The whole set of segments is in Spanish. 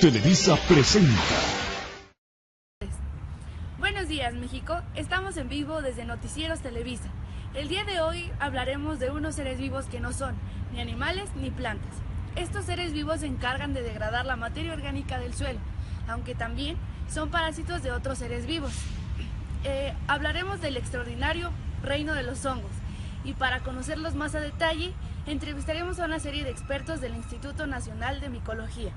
Televisa presenta. Buenos días, México. Estamos en vivo desde Noticieros Televisa. El día de hoy hablaremos de unos seres vivos que no son ni animales ni plantas. Estos seres vivos se encargan de degradar la materia orgánica del suelo, aunque también son parásitos de otros seres vivos. Hablaremos del extraordinario reino de los hongos, y para conocerlos más a detalle, entrevistaremos a una serie de expertos del Instituto Nacional de Micología.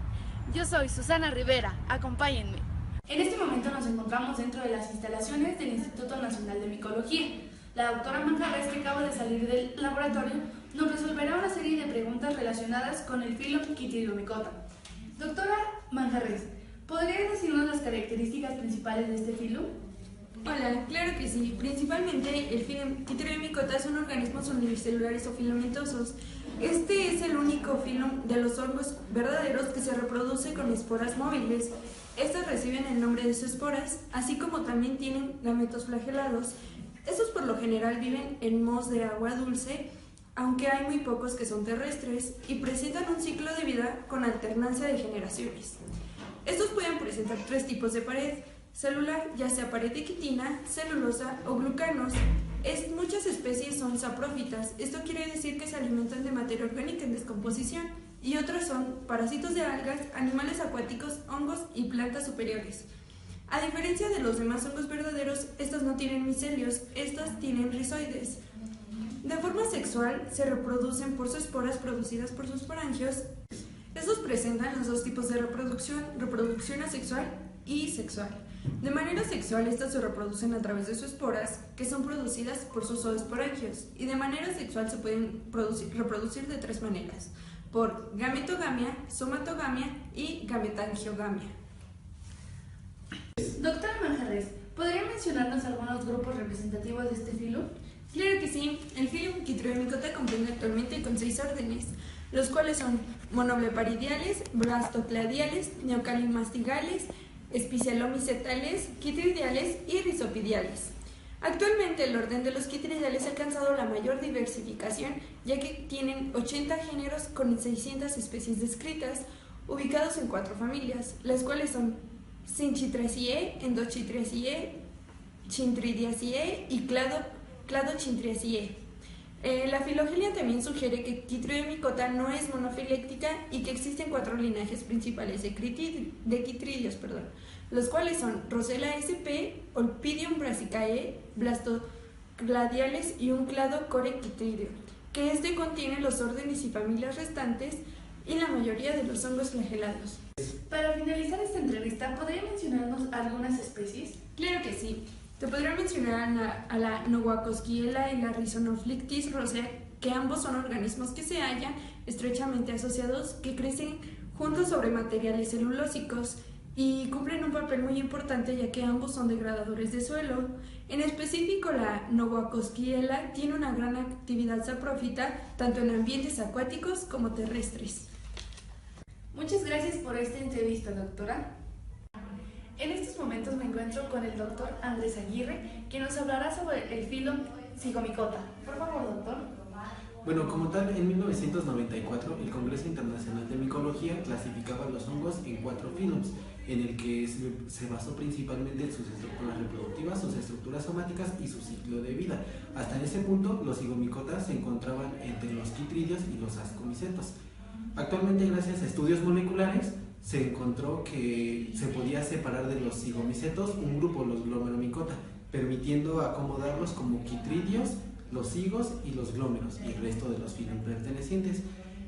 Yo soy Susana Rivera, acompáñenme. En este momento nos encontramos dentro de las instalaciones del Instituto Nacional de Micología. La doctora Manjarres, que acaba de salir del laboratorio, nos resolverá una serie de preguntas relacionadas con el filo Chytridiomycota. Doctora Manjarres, ¿podría decirnos las características principales de este filo? Hola, claro que sí. Principalmente el filo Chytridiomycota son organismos unicelulares o filamentosos. Este es el único filo de los hongos verdaderos que se reproduce con esporas móviles. Estas reciben el nombre de sus esporas, así como también tienen gametos flagelados. Estos por lo general viven en mohos de agua dulce, aunque hay muy pocos que son terrestres, y presentan un ciclo de vida con alternancia de generaciones. Estos pueden presentar tres tipos de pared: celular, ya sea pared de quitina, celulosa o glucanos. Muchas especies son saprófitas, esto quiere decir que se alimentan de materia orgánica en descomposición, y otras son parásitos de algas, animales acuáticos, hongos y plantas superiores. A diferencia de los demás hongos verdaderos, estos no tienen micelios, estos tienen rizoides. De forma sexual, se reproducen por sus esporas producidas por sus sporangios. Estos presentan los dos tipos de reproducción asexual y sexual. De manera sexual, estas se reproducen a través de sus esporas, que son producidas por sus zoosporangios, y de manera sexual se pueden reproducir de tres maneras: por gametogamia, somatogamia y gametangiogamia. Doctora Manjarres, ¿podría mencionarnos algunos grupos representativos de este filo? Claro que sí. El filo Chytridiomycota comprende actualmente con 6 órdenes, los cuales son monobleparidiales, blastocladiales, neocalimmastigales, espicialomycetales, chytridiales y rizopidiales. Actualmente el orden de los chytridiales ha alcanzado la mayor diversificación, ya que tienen 80 géneros con 600 especies descritas, ubicados en 4 familias, las cuales son Syncytiaceae, Endochytriaceae, Chintриdiaceae y Cladochintриaceae. La filogenia también sugiere que Chytridiomycota no es monofiléctica y que existen 4 linajes principales de chytridios, los cuales son Roxella sp, Olpidium brassicae, blastocladiales y un cladocorechytridio, que contiene los órdenes y familias restantes y la mayoría de los hongos flagelados. Para finalizar esta entrevista, ¿podría mencionarnos algunas especies? Claro que sí. Te podría mencionar a la Nowakoskiella y la Rhizonophlctis rosea, que ambos son organismos que se hallan estrechamente asociados, que crecen juntos sobre materiales celulósicos y cumplen un papel muy importante, ya que ambos son degradadores de suelo. En específico, la Nowakoskiella tiene una gran actividad saprófita, tanto en ambientes acuáticos como terrestres. Muchas gracias por esta entrevista, doctora. En estos momentos me encuentro con el doctor Andrés Aguirre, que nos hablará sobre el filo Zygomycota. Por favor, doctor. Bueno, como tal, en 1994 el Congreso Internacional de Micología clasificaba los hongos en 4 filos, en el que se basó principalmente en sus estructuras reproductivas, sus estructuras somáticas y su ciclo de vida. Hasta en ese punto, los zygomycotas se encontraban entre los chytridios y los ascomicetos. Actualmente, gracias a estudios moleculares, se encontró que se podía separar de los zygomicetos un grupo, los glomeromycota, permitiendo acomodarlos como chytridios, los zigos y los glómeros, y el resto de los filos pertenecientes.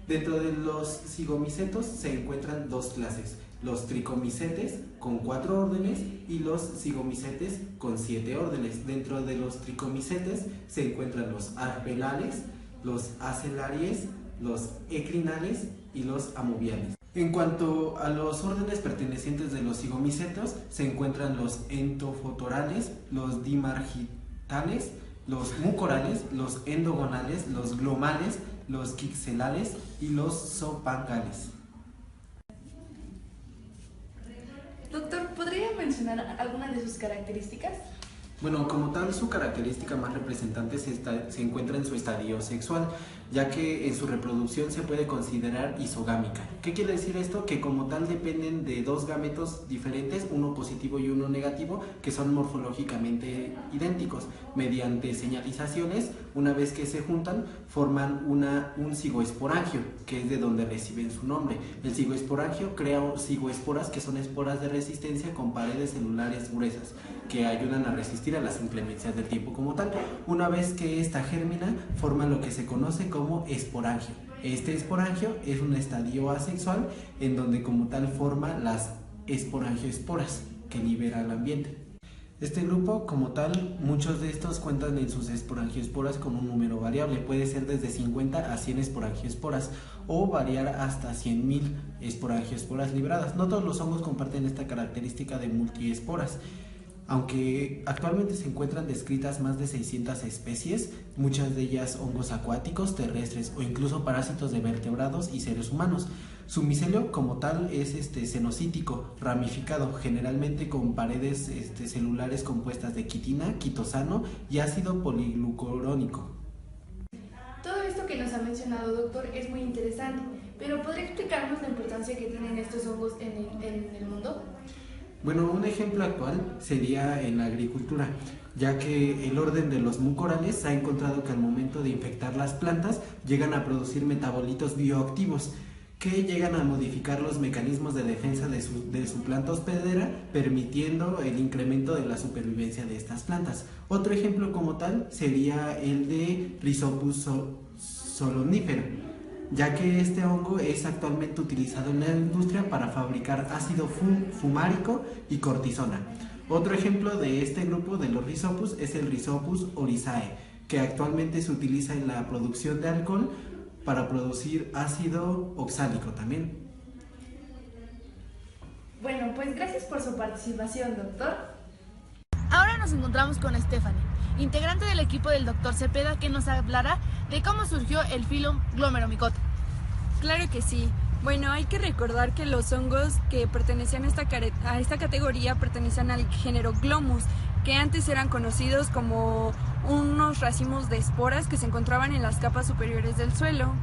Dentro de los zygomicetos se encuentran 2 clases: los tricomicetes con 4 órdenes y los zygomicetes con 7 órdenes. Dentro de los tricomicetes se encuentran los arbelales, los acelaries, los eclinales y los amoviales. En cuanto a los órdenes pertenecientes de los zygomicetos, se encuentran los entofotorales, los dimargitales, los mucorales, los endogonales, los glomales, los quixelales y los zoopancales. Doctor, ¿podría mencionar alguna de sus características? Bueno, como tal, su característica más representante se encuentra en su estadio sexual, ya que en su reproducción se puede considerar isogámica. ¿Qué quiere decir esto? Que como tal dependen de dos gametos diferentes, uno positivo y uno negativo, que son morfológicamente idénticos. Mediante señalizaciones, una vez que se juntan, forman un cigoesporangio, que es de donde reciben su nombre. El cigoesporangio crea cigoesporas, que son esporas de resistencia con paredes celulares gruesas, que ayudan a resistir a las inclemencias del tiempo como tal. Una vez que esta germina, forma lo que se conoce como esporangio. Este esporangio es un estadio asexual en donde como tal forma las esporangioesporas que libera al ambiente. Este grupo como tal, muchos de estos cuentan en sus esporangioesporas con un número variable, puede ser desde 50 a 100 esporangioesporas o variar hasta 100.000 esporangioesporas liberadas. No todos los hongos comparten esta característica de multiesporas. Aunque actualmente se encuentran descritas más de 600 especies, muchas de ellas hongos acuáticos, terrestres o incluso parásitos de vertebrados y seres humanos. Su micelio como tal es cenocítico, ramificado, generalmente con paredes celulares compuestas de quitina, quitosano y ácido poliglucurónico. Todo esto que nos ha mencionado, doctor, es muy interesante, pero ¿podría explicarnos la importancia que tienen estos hongos en el mundo? Bueno, un ejemplo actual sería en la agricultura, ya que el orden de los mucorales ha encontrado que al momento de infectar las plantas llegan a producir metabolitos bioactivos que llegan a modificar los mecanismos de defensa de su planta hospedera, permitiendo el incremento de la supervivencia de estas plantas. Otro ejemplo como tal sería el de Rhizopus solanifero, ya que este hongo es actualmente utilizado en la industria para fabricar ácido fumárico y cortisona. Otro ejemplo de este grupo de los Rhizopus es el Rhizopus oryzae, que actualmente se utiliza en la producción de alcohol para producir ácido oxálico también. Bueno, pues gracias por su participación, doctor. Ahora nos encontramos con Stephanie, integrante del equipo del Dr. Cepeda, que nos hablará de cómo surgió el filum Glomeromycota. Claro que sí. Bueno, hay que recordar que los hongos que pertenecían a esta categoría pertenecían al género Glomus, que antes eran conocidos como unos racimos de esporas que se encontraban en las capas superiores del suelo.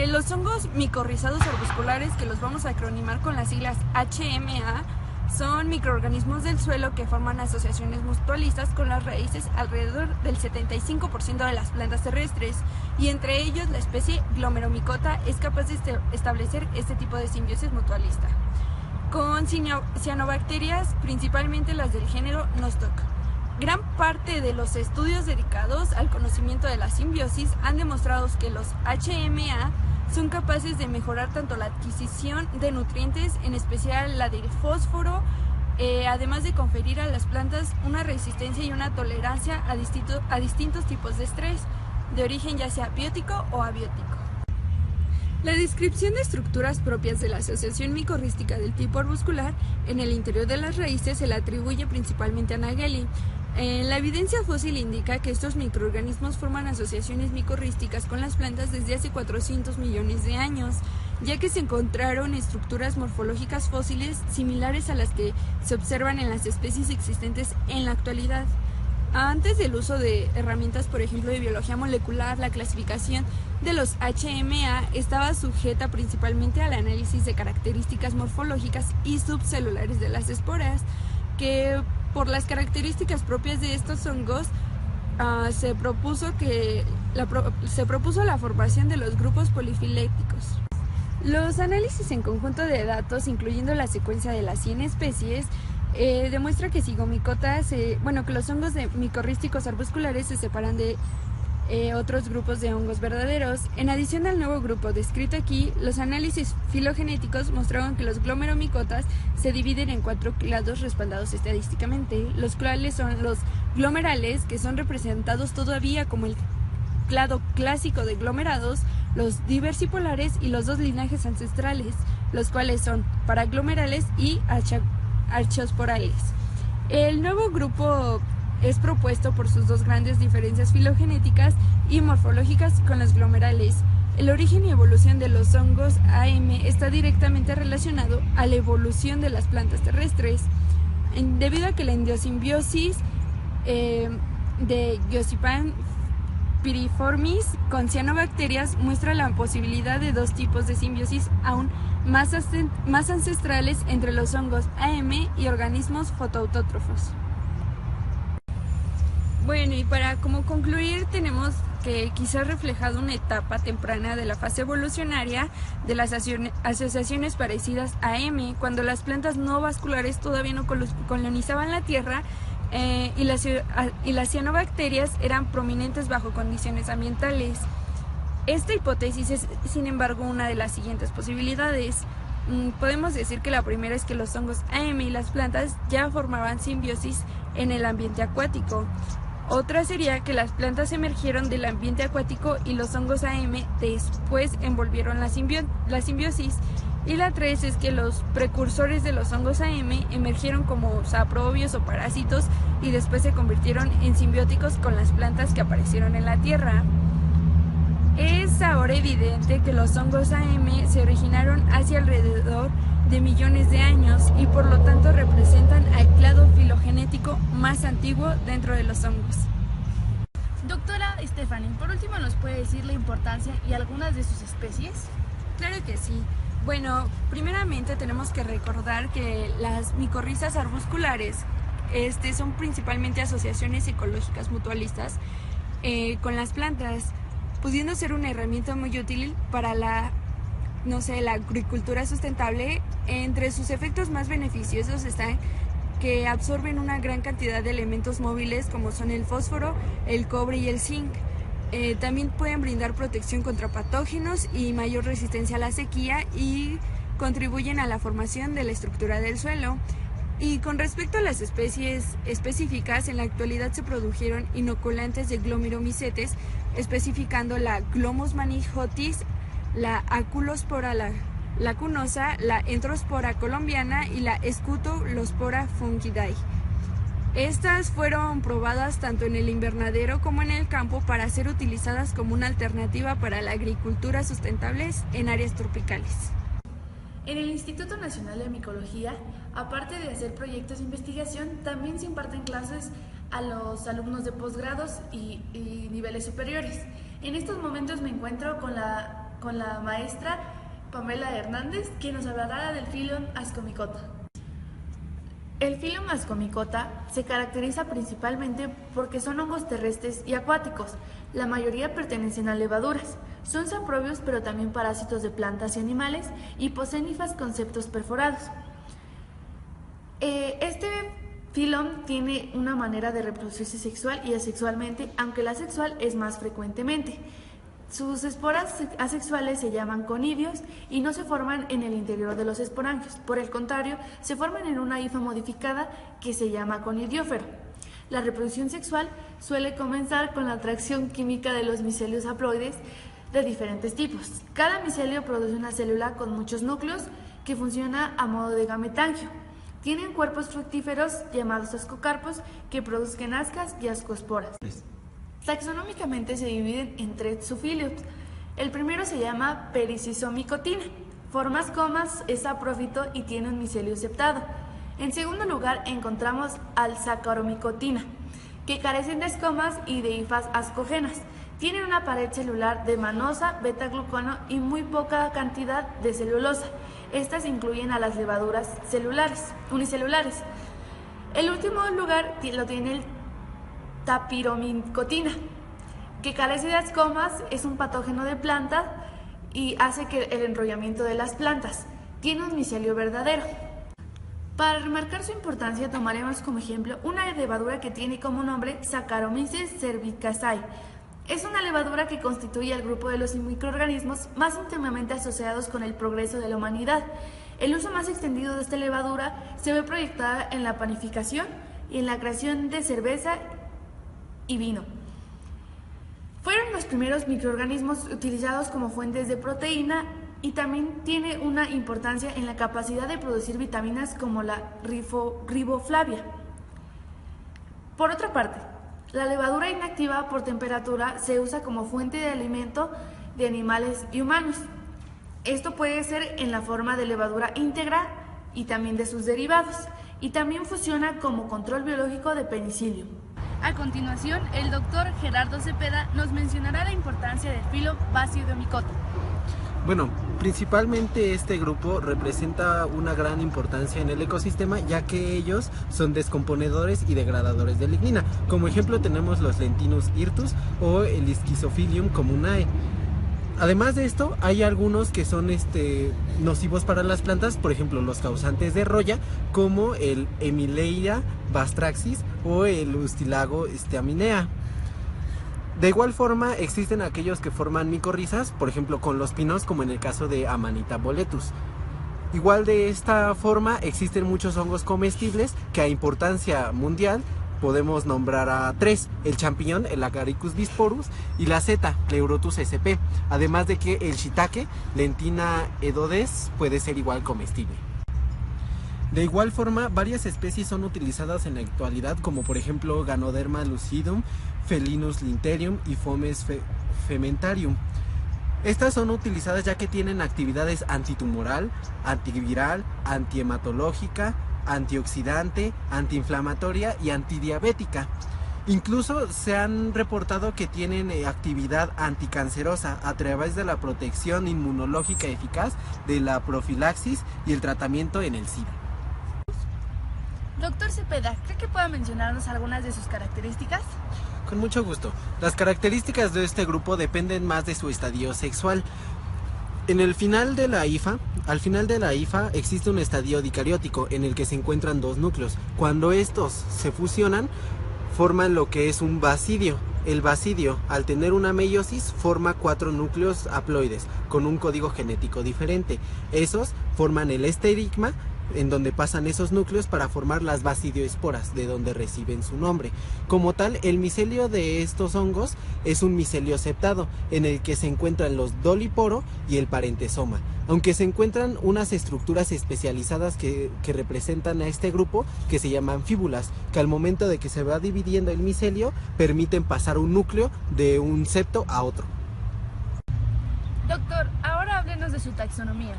Los hongos micorrizados arbusculares, que los vamos a acronimar con las siglas HMA, son microorganismos del suelo que forman asociaciones mutualistas con las raíces alrededor del 75% de las plantas terrestres, y entre ellos la especie Glomeromycota es capaz de establecer este tipo de simbiosis mutualista con cianobacterias, principalmente las del género Nostoc. Gran parte de los estudios dedicados al conocimiento de la simbiosis han demostrado que los HMA son capaces de mejorar tanto la adquisición de nutrientes, en especial la del fósforo, además de conferir a las plantas una resistencia y una tolerancia a distintos tipos de estrés, de origen ya sea biótico o abiótico. La descripción de estructuras propias de la asociación micorrística del tipo arbuscular en el interior de las raíces se le atribuye principalmente a Nageli. La evidencia fósil indica que estos microorganismos forman asociaciones micorrísticas con las plantas desde hace 400 millones de años, ya que se encontraron estructuras morfológicas fósiles similares a las que se observan en las especies existentes en la actualidad. Antes del uso de herramientas, por ejemplo, de biología molecular, la clasificación de los HMA estaba sujeta principalmente al análisis de características morfológicas y subcelulares de las esporas, que por las características propias de estos hongos se propuso la formación de los grupos polifiléticos. Los análisis en conjunto de datos, incluyendo la secuencia de las 100 especies, demuestra que que los hongos micorrísticos arbusculares se separan de otros grupos de hongos verdaderos. En adición al nuevo grupo descrito aquí, los análisis filogenéticos mostraron que los glomeromycotas se dividen en 4 clados respaldados estadísticamente, los cuales son los glomerales, que son representados todavía como el clado clásico de glomerados, los diversipolares y los 2 linajes ancestrales, los cuales son paraglomerales y archosporales. El nuevo grupo es propuesto por sus 2 grandes diferencias filogenéticas y morfológicas con los glomerales. El origen y evolución de los hongos AM está directamente relacionado a la evolución de las plantas terrestres, debido a que la endosimbiosis de Gossypium piriformis con cianobacterias muestra la posibilidad de dos tipos de simbiosis aún más ancestrales entre los hongos AM y organismos fotoautótrofos. Bueno, y para como concluir tenemos que quizás reflejado una etapa temprana de la fase evolucionaria de las asociaciones parecidas a AM, cuando las plantas no vasculares todavía no colonizaban la Tierra y las cianobacterias eran prominentes bajo condiciones ambientales. Esta hipótesis es, sin embargo, una de las siguientes posibilidades. Podemos decir que la primera es que los hongos AM y las plantas ya formaban simbiosis en el ambiente acuático. Otra sería que las plantas emergieron del ambiente acuático y los hongos AM después envolvieron la simbiosis. Y la 3 es que los precursores de los hongos AM emergieron como saprobios o parásitos y después se convirtieron en simbióticos con las plantas que aparecieron en la Tierra. Es ahora evidente que los hongos AM se originaron hace alrededor de millones de años y por lo tanto representan al clado filogenético más antiguo dentro de los hongos. Doctora Stephanie, por último, ¿nos puede decir la importancia y algunas de sus especies? Claro que sí. Bueno, primeramente tenemos que recordar que las micorrizas arbusculares son principalmente asociaciones ecológicas mutualistas con las plantas, pudiendo ser una herramienta muy útil para la agricultura sustentable. Entre sus efectos más beneficiosos están que absorben una gran cantidad de elementos móviles como son el fósforo, el cobre y el zinc. También pueden brindar protección contra patógenos y mayor resistencia a la sequía y contribuyen a la formación de la estructura del suelo. Y con respecto a las especies específicas, en la actualidad se produjeron inoculantes de Glomiromicetes, especificando la Glomus manijotis, la Aculospora lacunosa, la Enterospora colombiana y la Scutulospora fungidae. Estas fueron probadas tanto en el invernadero como en el campo para ser utilizadas como una alternativa para la agricultura sustentable en áreas tropicales. En el Instituto Nacional de Micología, aparte de hacer proyectos de investigación, también se imparten clases a los alumnos de posgrados y niveles superiores. En estos momentos me encuentro con la maestra Pamela Hernández, quien nos hablará del Phylum Ascomycota. El Phylum Ascomycota se caracteriza principalmente porque son hongos terrestres y acuáticos. La mayoría pertenecen a levaduras. Son saprobios, pero también parásitos de plantas y animales, y poseen hifas con septos perforados. Este Phylum tiene una manera de reproducirse sexual y asexualmente, aunque la sexual es más frecuentemente. Sus esporas asexuales se llaman conidios y no se forman en el interior de los esporangios. Por el contrario, se forman en una hifa modificada que se llama conidiófero. La reproducción sexual suele comenzar con la atracción química de los micelios haploides de diferentes tipos. Cada micelio produce una célula con muchos núcleos que funciona a modo de gametangio. Tienen cuerpos fructíferos llamados ascocarpos que producen ascas y ascosporas. Taxonómicamente se dividen en 3 subfilios. El primero se llama Pericisomicotina. Forma escomas, es saprófito y tiene un micelio septado. En segundo lugar encontramos al Saccharomycotina, que carecen de escomas y de hifas ascógenas. Tienen una pared celular de manosa, beta-glucono y muy poca cantidad de celulosa. Estas incluyen a las levaduras unicelulares. El último lugar lo tiene el Tapiromicotina, que carece de escomas, es un patógeno de plantas y hace que el enrollamiento de las plantas. Tiene un micelio verdadero. Para remarcar su importancia tomaremos como ejemplo una levadura que tiene como nombre Saccharomyces cerevisiae. Es una levadura que constituye el grupo de los microorganismos más íntimamente asociados con el progreso de la humanidad. El uso más extendido de esta levadura se ve proyectada en la panificación y en la creación de cerveza y vino. Fueron los primeros microorganismos utilizados como fuentes de proteína y también tiene una importancia en la capacidad de producir vitaminas como la riboflavia. Por otra parte, la levadura inactiva por temperatura se usa como fuente de alimento de animales y humanos. Esto puede ser en la forma de levadura íntegra y también de sus derivados, y también funciona como control biológico de penicilio. A continuación, el doctor Gerardo Cepeda nos mencionará la importancia del filo Basidiomycota. Bueno, principalmente este grupo representa una gran importancia en el ecosistema, ya que ellos son descomponedores y degradadores de lignina. Como ejemplo tenemos los Lentinus hirtus o el Schizophilium comunae. Además de esto, hay algunos que son nocivos para las plantas, por ejemplo los causantes de roya, como el Emileia bastraxis o el Ustilago aminea. De igual forma, existen aquellos que forman micorrizas, por ejemplo con los pinos, como en el caso de Amanita boletus. Igual de esta forma, existen muchos hongos comestibles que a importancia mundial podemos nombrar a 3, el champiñón, el Agaricus bisporus, y la seta, Pleurotus sp. Además de que el shiitake, Lentina edodes, puede ser igual comestible. De igual forma, varias especies son utilizadas en la actualidad, como por ejemplo Ganoderma lucidum, Felinus linterium y Fomes fementarium. Estas son utilizadas ya que tienen actividades antitumoral, antiviral, antihematológica, antioxidante, antiinflamatoria y antidiabética. Incluso se han reportado que tienen actividad anticancerosa a través de la protección inmunológica eficaz, de la profilaxis y el tratamiento en el SIDA. Doctor Cepeda, ¿cree que pueda mencionarnos algunas de sus características? Con mucho gusto. Las características de este grupo dependen más de su estadio sexual. Al final de la hifa existe un estadio dicariótico en el que se encuentran 2 núcleos. Cuando estos se fusionan, forman lo que es un basidio. El basidio, al tener una meiosis, forma 4 núcleos haploides con un código genético diferente. Esos forman el esterigma, en donde pasan esos núcleos para formar las basidioesporas, de donde reciben su nombre. Como tal, el micelio de estos hongos es un micelio septado, en el que se encuentran los doliporo y el parentesoma, aunque se encuentran unas estructuras especializadas que representan a este grupo, que se llaman fíbulas, que al momento de que se va dividiendo el micelio, permiten pasar un núcleo de un septo a otro. Doctor, ahora háblenos de su taxonomía.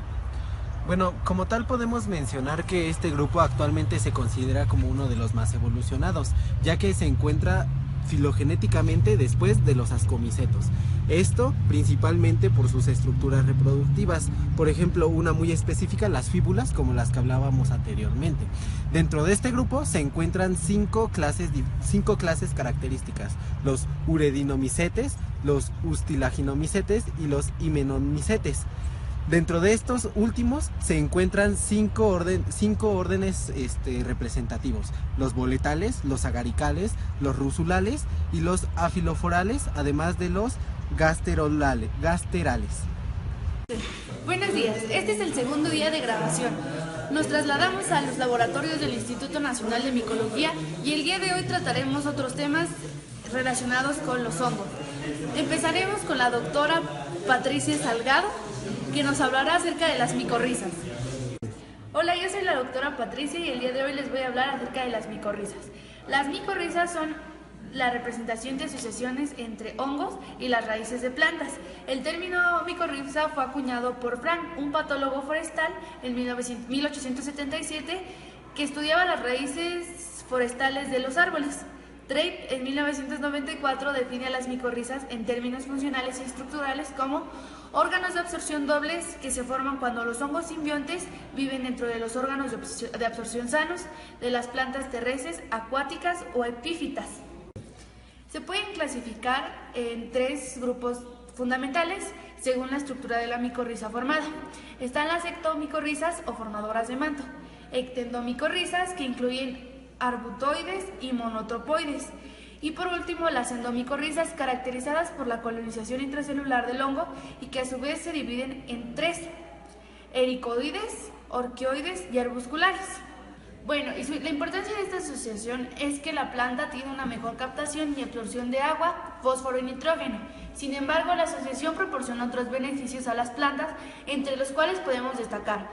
Bueno, como tal podemos mencionar que este grupo actualmente se considera como uno de los más evolucionados, ya que se encuentra filogenéticamente después de los ascomicetos. Esto principalmente por sus estructuras reproductivas, por ejemplo una muy específica, las fíbulas, como las que hablábamos anteriormente. Dentro de este grupo se encuentran 5 clases características: los uredinomicetes, los ustilaginomicetes y los himenomicetes. Dentro de estos últimos se encuentran 5 órdenes representativos: los boletales, los agaricales, los rusulales y los afiloforales, además de los gasterales. Buenos días, este es el segundo día de grabación. Nos trasladamos a los laboratorios del Instituto Nacional de Micología y el día de hoy trataremos otros temas relacionados con los hongos. Empezaremos con la doctora Patricia Salgado, que nos hablará acerca de las micorrizas. Hola, yo soy la doctora Patricia y el día de hoy les voy a hablar acerca de las micorrizas. Las micorrizas son la representación de asociaciones entre hongos y las raíces de plantas. El término micorriza fue acuñado por Frank, un patólogo forestal, en 1877, que estudiaba las raíces forestales de los árboles. Trape, en 1994, define a las micorrizas en términos funcionales y estructurales como órganos de absorción dobles que se forman cuando los hongos simbiontes viven dentro de los órganos de absorción sanos de las plantas terrestres, acuáticas o epífitas. Se pueden clasificar en 3 grupos fundamentales según la estructura de la micorriza formada. Están las ectomicorrizas o formadoras de manto, ectendomicorrizas, que incluyen arbutoides y monotropoides, y por último las endomicorrizas, caracterizadas por la colonización intracelular del hongo y que a su vez se dividen en 3: ericoides, orquioides y arbusculares. Bueno, la importancia de esta asociación es que la planta tiene una mejor captación y absorción de agua, fósforo y nitrógeno. Sin embargo, la asociación proporciona otros beneficios a las plantas, entre los cuales podemos destacar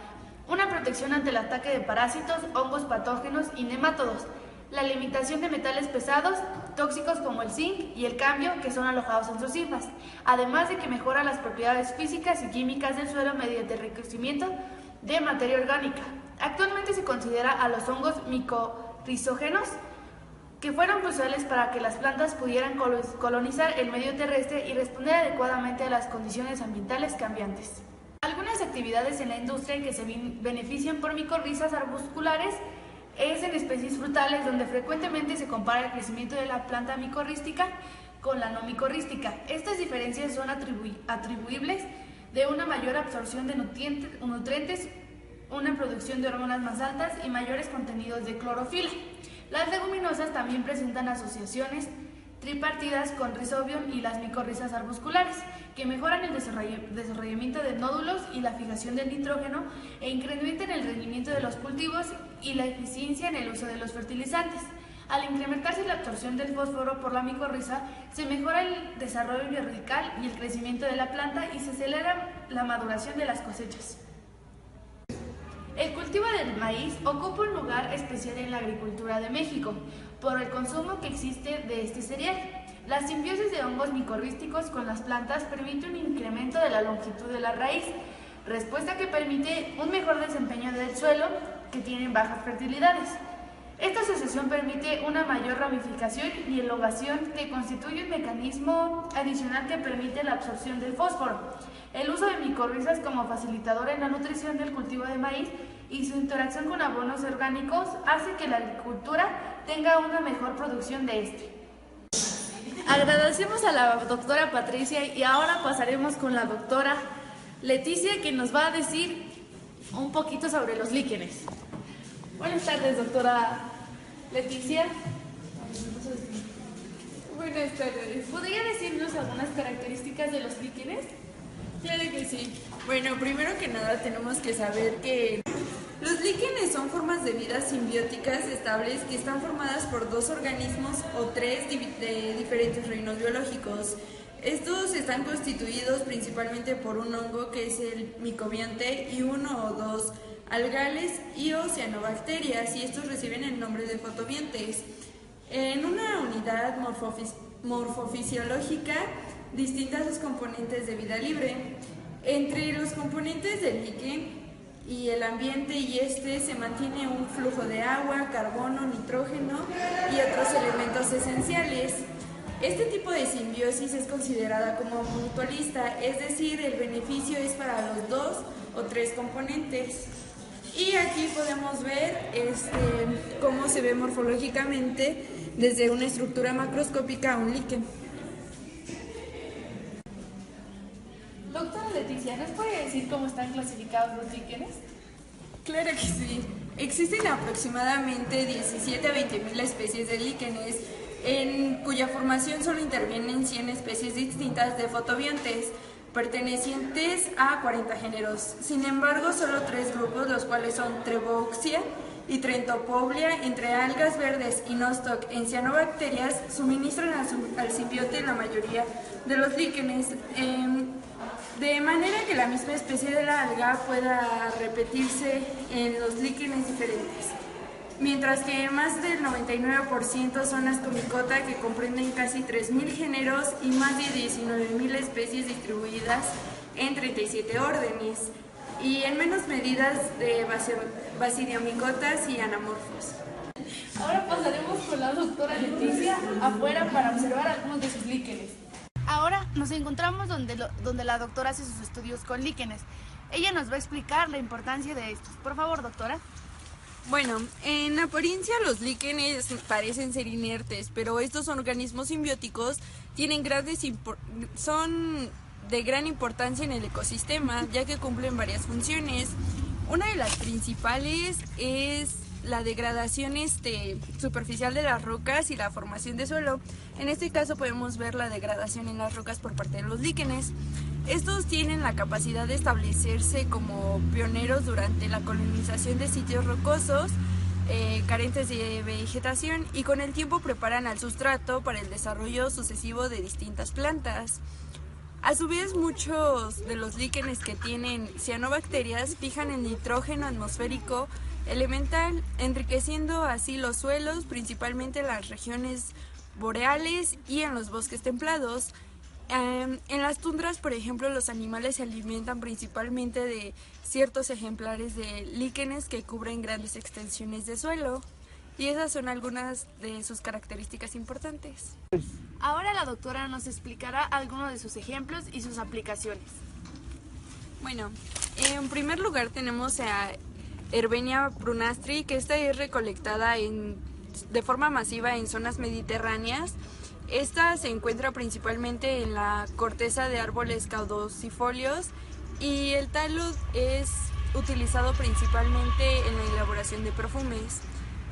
una protección ante el ataque de parásitos, hongos patógenos y nemátodos, la limitación de metales pesados, tóxicos como el zinc y el cambio, que son alojados en sus hifas, además de que mejora las propiedades físicas y químicas del suelo mediante el enriquecimiento de materia orgánica. Actualmente se considera a los hongos micorrizógenos que fueron cruciales para que las plantas pudieran colonizar el medio terrestre y responder adecuadamente a las condiciones ambientales cambiantes. Algunas actividades en la industria que se benefician por micorrizas arbusculares es en especies frutales, donde frecuentemente se compara el crecimiento de la planta micorrística con la no micorrística. Estas diferencias son atribuibles de una mayor absorción de nutrientes, una producción de hormonas más altas y mayores contenidos de clorofila. Las leguminosas también presentan asociaciones tripartidas con Rhizobium y las micorrizas arbusculares, que mejoran el desarrollamiento de nódulos y la fijación del nitrógeno e incrementan el rendimiento de los cultivos y la eficiencia en el uso de los fertilizantes. Al incrementarse la absorción del fósforo por la micorriza, se mejora el desarrollo radical y el crecimiento de la planta y se acelera la maduración de las cosechas. El cultivo del maíz ocupa un lugar especial en la agricultura de México por el consumo que existe de este cereal. La simbiosis de hongos micorrísticos con las plantas permite un incremento de la longitud de la raíz, respuesta que permite un mejor desempeño del suelo que tiene bajas fertilidades. Esta asociación permite una mayor ramificación y elongación, que constituye un mecanismo adicional que permite la absorción del fósforo. El uso de micorrizas como facilitador en la nutrición del cultivo de maíz y su interacción con abonos orgánicos hace que la agricultura tenga una mejor producción de este. Agradecemos a la doctora Patricia y ahora pasaremos con la doctora Leticia, que nos va a decir un poquito sobre los líquenes. Buenas tardes, doctora Leticia. Buenas tardes. ¿Podría decirnos algunas características de los líquenes? Claro que sí. Bueno, primero que nada tenemos que saber que los líquenes son formas de vida simbióticas estables que están formadas por dos organismos o tres de diferentes reinos biológicos. Estos están constituidos principalmente por un hongo, que es el micobionte, y uno o dos algales y o cianobacterias, y estos reciben el nombre de fotobiontes. En una unidad morfofisiológica distinta a sus componentes de vida libre. Entre los componentes del líquen y el ambiente y se mantiene un flujo de agua, carbono, nitrógeno y otros elementos esenciales. Este tipo de simbiosis es considerada como mutualista, es decir, el beneficio es para los dos o tres componentes. Y aquí podemos ver cómo se ve morfológicamente desde una estructura macroscópica un líquen. Doctora Leticia, ¿nos puede decir cómo están clasificados los líquenes? Claro que sí. Existen aproximadamente 17 a 20 mil especies de líquenes, en cuya formación solo intervienen 100 especies distintas de fotobiontes, pertenecientes a 40 géneros. Sin embargo, solo 3 grupos, los cuales son Treboxia y Trentopoblia, entre algas verdes y Nostoc en cianobacterias, suministran al simbionte la mayoría de los líquenes, de manera que la misma especie de la alga pueda repetirse en los líquenes diferentes. Mientras que más del 99% son Ascomycota, que comprenden casi 3.000 géneros y más de 19.000 especies distribuidas en 37 órdenes, y en menos medidas de Basidiomycotas y Anamorphos. Ahora pasaremos con la doctora Leticia afuera para observar algunos de sus líquenes. Ahora nos encontramos donde la doctora hace sus estudios con líquenes. Ella nos va a explicar la importancia de estos. Por favor, doctora. Bueno, en apariencia los líquenes parecen ser inertes, pero estos organismos simbióticos son de gran importancia en el ecosistema, ya que cumplen varias funciones. Una de las principales es la degradación superficial de las rocas y la formación de suelo. En este caso podemos ver la degradación en las rocas por parte de los líquenes. Estos tienen la capacidad de establecerse como pioneros durante la colonización de sitios rocosos carentes de vegetación, y con el tiempo preparan al sustrato para el desarrollo sucesivo de distintas plantas. A su vez, muchos de los líquenes que tienen cianobacterias fijan el nitrógeno atmosférico elemental, enriqueciendo así los suelos, principalmente en las regiones boreales y en los bosques templados. En las tundras, por ejemplo, los animales se alimentan principalmente de ciertos ejemplares de líquenes que cubren grandes extensiones de suelo. Y esas son algunas de sus características importantes. Ahora la doctora nos explicará algunos de sus ejemplos y sus aplicaciones. Bueno, en primer lugar tenemos a Herbenia prunastri, que esta es recolectada de forma masiva en zonas mediterráneas. Esta se encuentra principalmente en la corteza de árboles caducifolios y el talud es utilizado principalmente en la elaboración de perfumes.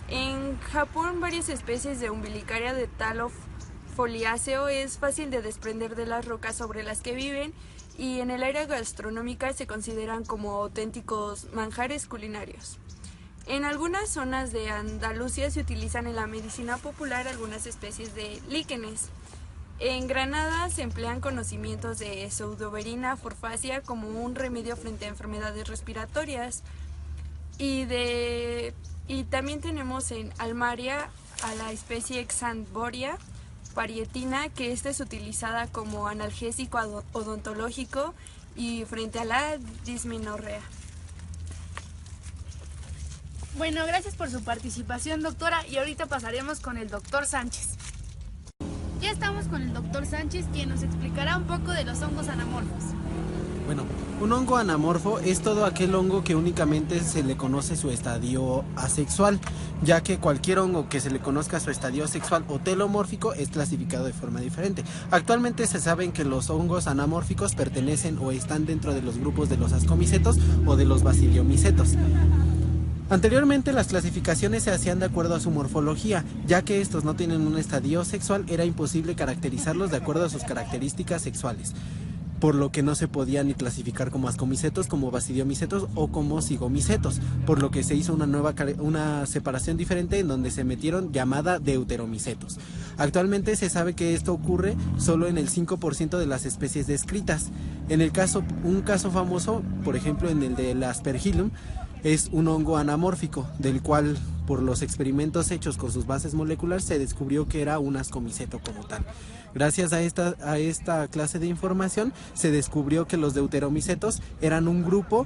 En Japón, varias especies de Umbilicaria de talo foliáceo es fácil de desprender de las rocas sobre las que viven, y en el área gastronómica se consideran como auténticos manjares culinarios. En algunas zonas de Andalucía se utilizan en la medicina popular algunas especies de líquenes. En Granada se emplean conocimientos de Pseudoverina forfacea como un remedio frente a enfermedades respiratorias. Y también tenemos en Almaria a la especie Xanthoria parietina, que esta es utilizada como analgésico odontológico y frente a la dismenorrea. Bueno, gracias por su participación, doctora, y ahorita pasaremos con el doctor Sánchez. Ya estamos con el doctor Sánchez, quien nos explicará un poco de los hongos anamorfos. Bueno, un hongo anamorfo es todo aquel hongo que únicamente se le conoce su estadio asexual, ya que cualquier hongo que se le conozca su estadio sexual o telomórfico es clasificado de forma diferente. Actualmente se sabe que los hongos anamórficos pertenecen o están dentro de los grupos de los ascomicetos o de los basidiomicetos. Anteriormente las clasificaciones se hacían de acuerdo a su morfología, ya que estos no tienen un estadio sexual, era imposible caracterizarlos de acuerdo a sus características sexuales, por lo que no se podían ni clasificar como ascomicetos, como basidiomicetos o como zigomicetos, por lo que se hizo una separación diferente en donde se metieron llamada deuteromicetos. Actualmente se sabe que esto ocurre solo en el 5% de las especies descritas. Un caso famoso, por ejemplo en el del Aspergillum, es un hongo anamórfico, del cual por los experimentos hechos con sus bases moleculares se descubrió que era un ascomiceto como tal. Gracias a esta clase de información se descubrió que los deuteromicetos eran un grupo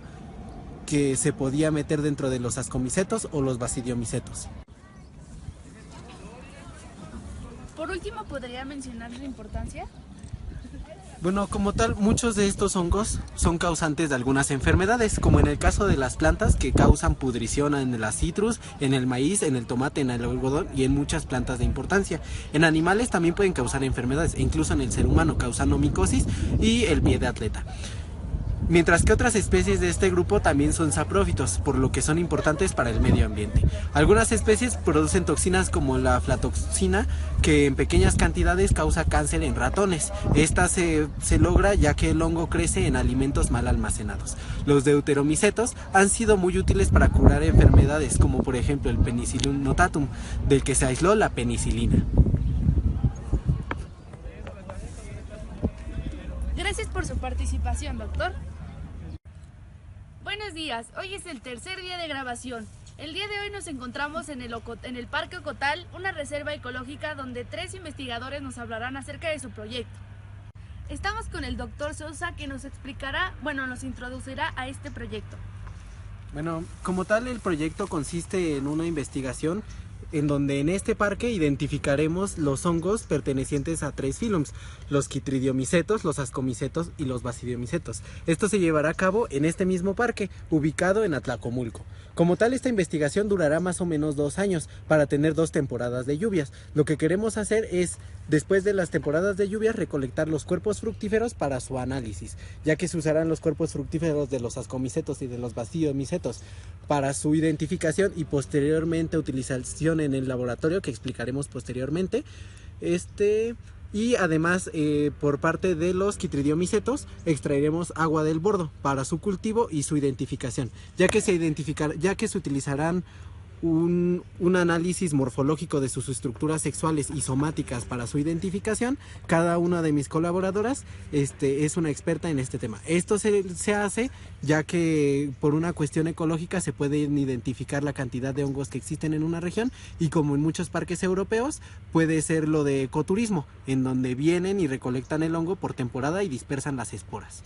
que se podía meter dentro de los ascomicetos o los basidiomicetos. Por último, ¿podría mencionar su importancia? Bueno, como tal, muchos de estos hongos son causantes de algunas enfermedades, como en el caso de las plantas que causan pudrición en la citrus, en el maíz, en el tomate, en el algodón y en muchas plantas de importancia. En animales también pueden causar enfermedades, e incluso en el ser humano, causando micosis y el pie de atleta. Mientras que otras especies de este grupo también son saprófitos, por lo que son importantes para el medio ambiente. Algunas especies producen toxinas como la aflatoxina, que en pequeñas cantidades causa cáncer en ratones. Esta se logra ya que el hongo crece en alimentos mal almacenados. Los deuteromicetos han sido muy útiles para curar enfermedades como por ejemplo el Penicillium notatum, del que se aisló la penicilina. Gracias por su participación, doctor. Buenos días, hoy es el tercer día de grabación. El día de hoy nos encontramos en el Parque Ocotal, una reserva ecológica donde 3 investigadores nos hablarán acerca de su proyecto. Estamos con el doctor Sousa, que nos introducirá a este proyecto. Bueno, como tal el proyecto consiste en una investigación en donde en este parque identificaremos los hongos pertenecientes a 3 filums, los quitridiomicetos, los ascomicetos y los basidiomicetos. Esto se llevará a cabo en este mismo parque, ubicado en Atlacomulco. Como tal, esta investigación durará más o menos 2 años para tener 2 temporadas de lluvias. Lo que queremos hacer es, después de las temporadas de lluvias, recolectar los cuerpos fructíferos para su análisis, ya que se usarán los cuerpos fructíferos de los ascomicetos y de los basidiomicetos para su identificación y posteriormente utilización en el laboratorio, que explicaremos posteriormente. Y además por parte de los quitridiomicetos extraeremos agua del bordo para su cultivo y su identificación, ya que se utilizarán un análisis morfológico de sus estructuras sexuales y somáticas para su identificación. Cada una de mis colaboradoras es una experta en este tema. Esto se hace ya que por una cuestión ecológica se pueden identificar la cantidad de hongos que existen en una región, y como en muchos parques europeos puede ser lo de ecoturismo, en donde vienen y recolectan el hongo por temporada y dispersan las esporas.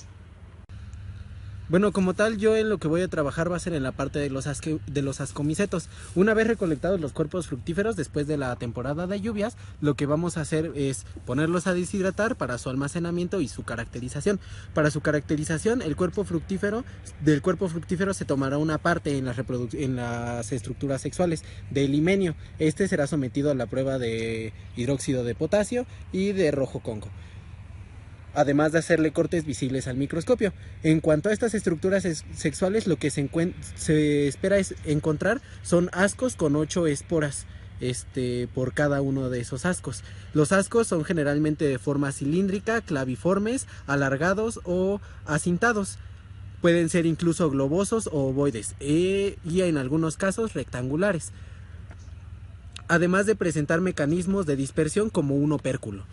Bueno, como tal, yo en lo que voy a trabajar va a ser en la parte de los ascomicetos. Una vez recolectados los cuerpos fructíferos después de la temporada de lluvias, lo que vamos a hacer es ponerlos a deshidratar para su almacenamiento y su caracterización. Para su caracterización, del cuerpo fructífero se tomará una parte en las estructuras sexuales del himenio. Este será sometido a la prueba de hidróxido de potasio y de rojo congo, además de hacerle cortes visibles al microscopio. En cuanto a estas estructuras sexuales, lo que se espera es encontrar son ascos con 8 esporas por cada uno de esos ascos. Los ascos son generalmente de forma cilíndrica, claviformes, alargados o acintados. Pueden ser incluso globosos o ovoides y en algunos casos rectangulares, además de presentar mecanismos de dispersión como un opérculo.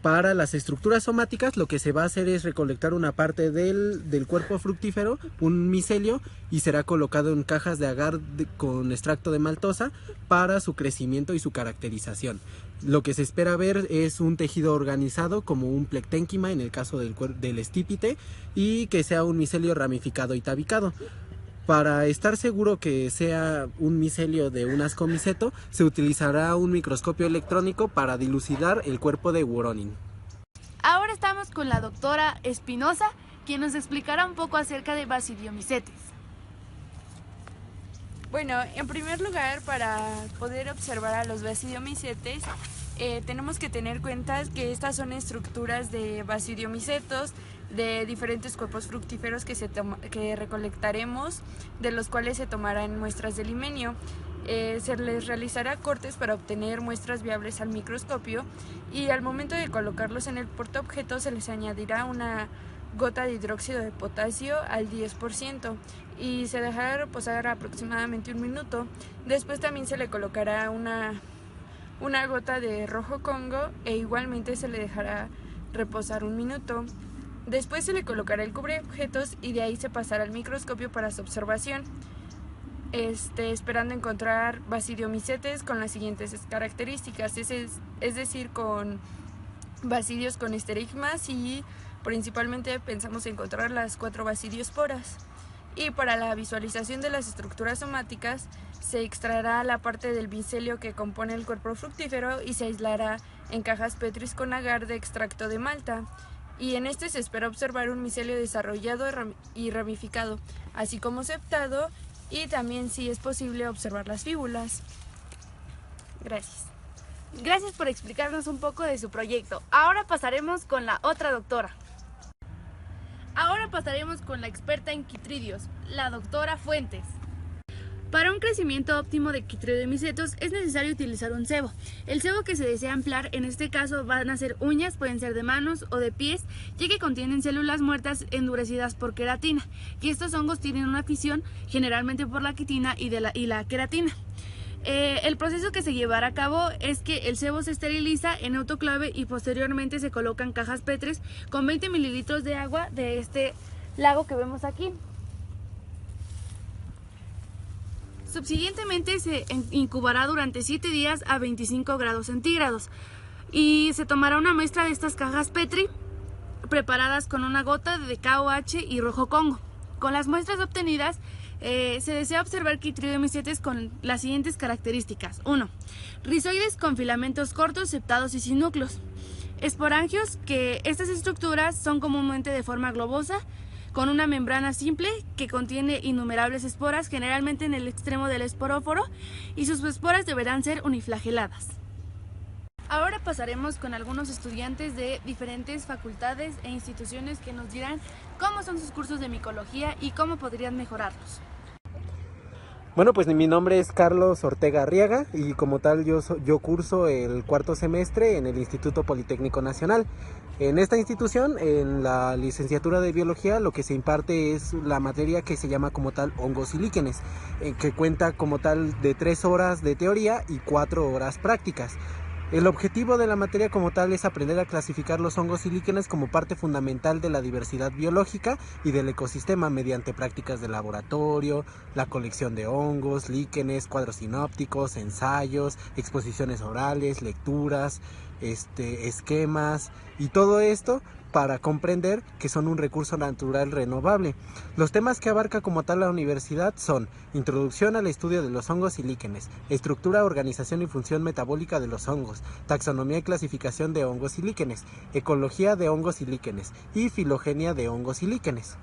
Para las estructuras somáticas, lo que se va a hacer es recolectar una parte del cuerpo fructífero, un micelio, y será colocado en cajas de agar con extracto de maltosa para su crecimiento y su caracterización. Lo que se espera ver es un tejido organizado como un plecténquima en el caso del estípite, y que sea un micelio ramificado y tabicado. Para estar seguro que sea un micelio de un ascomiceto, se utilizará un microscopio electrónico para dilucidar el cuerpo de Woronin. Ahora estamos con la doctora Espinosa, quien nos explicará un poco acerca de Basidiomycetes. Bueno, en primer lugar, para poder observar a los Basidiomycetes, tenemos que tener cuenta que estas son estructuras de Basidiomycetos de diferentes cuerpos fructíferos que recolectaremos, de los cuales se tomarán muestras del himenio. Se les realizará cortes para obtener muestras viables al microscopio, y al momento de colocarlos en el portaobjetos se les añadirá una gota de hidróxido de potasio al 10% y se dejará reposar aproximadamente 1 minuto. Después también se le colocará una gota de rojo congo e igualmente se le dejará reposar 1 minuto. Después se le colocará el cubreobjetos y de ahí se pasará al microscopio para su observación, esperando encontrar Basidiomycetes con las siguientes características, es decir, con basidios con esterigmas, y principalmente pensamos encontrar las 4 basidiosporas. Y para la visualización de las estructuras somáticas se extraerá la parte del micelio que compone el cuerpo fructífero y se aislará en cajas Petri con agar de extracto de malta. Y en este se espera observar un micelio desarrollado y ramificado, así como septado, y también, si es posible, observar las fíbulas. Gracias. Gracias por explicarnos un poco de su proyecto. Ahora pasaremos con la otra doctora. Ahora pasaremos con la experta en quitrídeos, la doctora Fuentes. Para un crecimiento óptimo de quitridiomicetos es necesario utilizar un cebo. El cebo que se desea ampliar, en este caso van a ser uñas, pueden ser de manos o de pies, ya que contienen células muertas endurecidas por queratina, y estos hongos tienen una fisión generalmente por la quitina y la queratina. El proceso que se llevará a cabo es que el cebo se esteriliza en autoclave y posteriormente se colocan cajas Petri con 20 mililitros de agua de este lago que vemos aquí. Subsiguientemente se incubará durante 7 días a 25 grados centígrados y se tomará una muestra de estas cajas Petri preparadas con una gota de KOH y rojo congo. Con las muestras obtenidas se desea observar quitridiomicetes con las siguientes características. 1. Rizoides con filamentos cortos, septados y sin núcleos. Esporangios, que estas estructuras son comúnmente de forma globosa, con una membrana simple que contiene innumerables esporas, generalmente en el extremo del esporóforo, y sus esporas deberán ser uniflageladas. Ahora pasaremos con algunos estudiantes de diferentes facultades e instituciones que nos dirán cómo son sus cursos de micología y cómo podrían mejorarlos. Bueno, pues mi nombre es Carlos Ortega Arriaga y como tal yo curso el 4º semestre en el Instituto Politécnico Nacional. En esta institución, en la licenciatura de biología, lo que se imparte es la materia que se llama como tal hongos y líquenes, que cuenta como tal de 3 horas de teoría y 4 horas prácticas. El objetivo de la materia como tal es aprender a clasificar los hongos y líquenes como parte fundamental de la diversidad biológica y del ecosistema mediante prácticas de laboratorio, la colección de hongos, líquenes, cuadros sinópticos, ensayos, exposiciones orales, lecturas, esquemas, y todo esto para comprender que son un recurso natural renovable. Los temas que abarca como tal la universidad son introducción al estudio de los hongos y líquenes, estructura, organización y función metabólica de los hongos, taxonomía y clasificación de hongos y líquenes, ecología de hongos y líquenes y filogenia de hongos y líquenes.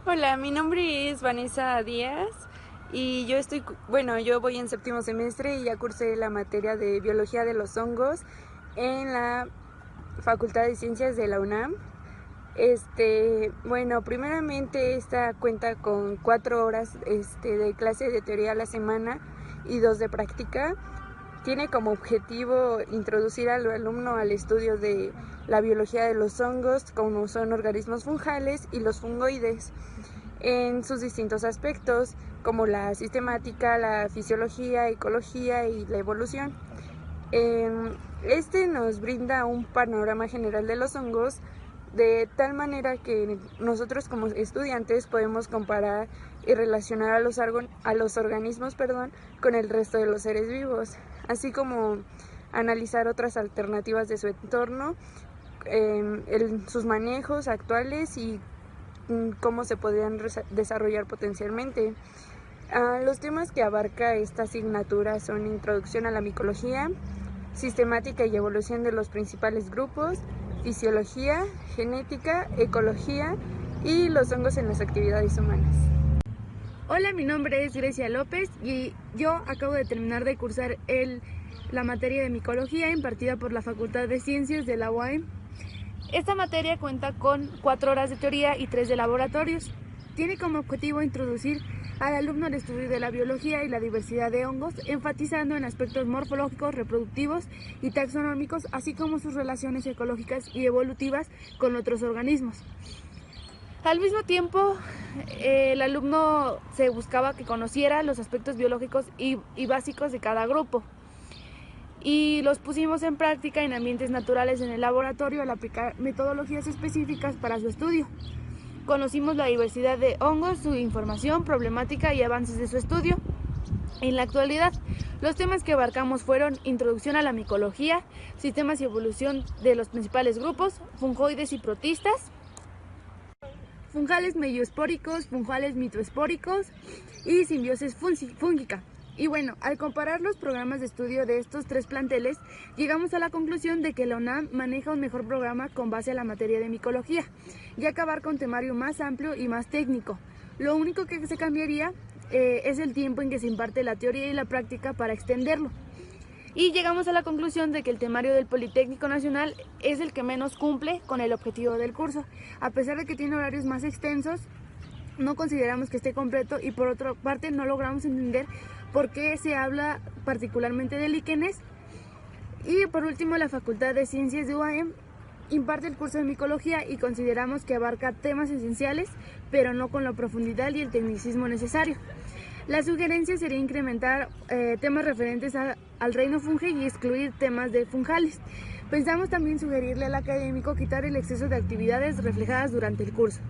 Hola, mi nombre es Vanessa Díaz y yo voy en séptimo semestre y ya cursé la materia de biología de los hongos en la Facultad de Ciencias de la UNAM. Primeramente esta cuenta con 4 horas de clase de teoría a la semana y 2 de práctica. Tiene como objetivo introducir al alumno al estudio de la biología de los hongos, como son organismos fungales y los fungoides, en sus distintos aspectos, como la sistemática, la fisiología, ecología y la evolución. Nos brinda un panorama general de los hongos, de tal manera que nosotros como estudiantes podemos comparar y relacionar a los organismos con el resto de los seres vivos, así como analizar otras alternativas de su entorno, sus manejos actuales y cómo se podrían desarrollar potencialmente. Los temas que abarca esta asignatura son introducción a la micología, sistemática y evolución de los principales grupos, fisiología, genética, ecología y los hongos en las actividades humanas. Hola, mi nombre es Grecia López y yo acabo de terminar de cursar la materia de micología impartida por la Facultad de Ciencias de la UAM. Esta materia cuenta con 4 horas de teoría y 3 de laboratorios. Tiene como objetivo introducir al alumno al estudio de la biología y la diversidad de hongos, enfatizando en aspectos morfológicos, reproductivos y taxonómicos, así como sus relaciones ecológicas y evolutivas con otros organismos. Al mismo tiempo, el alumno se buscaba que conociera los aspectos biológicos y básicos de cada grupo, y los pusimos en práctica en ambientes naturales en el laboratorio al aplicar metodologías específicas para su estudio. Conocimos la diversidad de hongos, su información, problemática y avances de su estudio. En la actualidad, los temas que abarcamos fueron introducción a la micología, sistemas y evolución de los principales grupos, fungoides y protistas, fungales medioespóricos, fungales mitoespóricos y simbiosis fúngica. Y bueno, al comparar los programas de estudio de estos 3 planteles, llegamos a la conclusión de que la UNAM maneja un mejor programa con base a la materia de micología, y acabar con temario más amplio y más técnico. Lo único que se cambiaría es el tiempo en que se imparte la teoría y la práctica para extenderlo. Y llegamos a la conclusión de que el temario del Politécnico Nacional es el que menos cumple con el objetivo del curso. A pesar de que tiene horarios más extensos, no consideramos que esté completo, y por otra parte no logramos entender por qué se habla particularmente de líquenes. Y por último, la Facultad de Ciencias de UAM imparte el curso de micología y consideramos que abarca temas esenciales, pero no con la profundidad y el tecnicismo necesario. La sugerencia sería incrementar temas referentes al reino fungi y excluir temas de fungales. Pensamos también sugerirle al académico quitar el exceso de actividades reflejadas durante el curso.